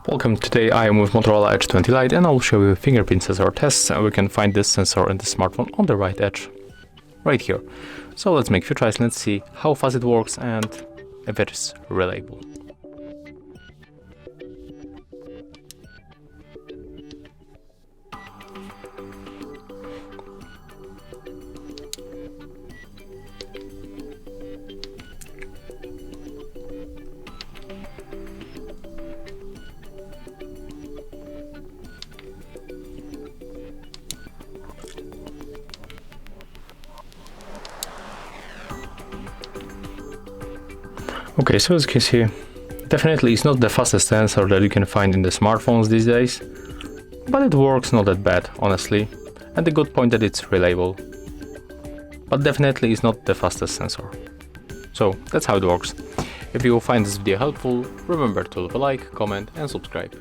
Welcome, today I am with Motorola Edge 20 Lite and I'll show you fingerprint sensor tests, and we can find this sensor in the smartphone on the right edge, right here. So let's make a few tries, let's see how fast it works and if it is reliable. Okay, so as you can see, definitely it's not the fastest sensor that you can find in the smartphones these days, but it works not that bad, honestly, and the good point that it's reliable. But definitely it's not the fastest sensor. So that's how it works. If you find this video helpful, remember to leave a like, comment and subscribe.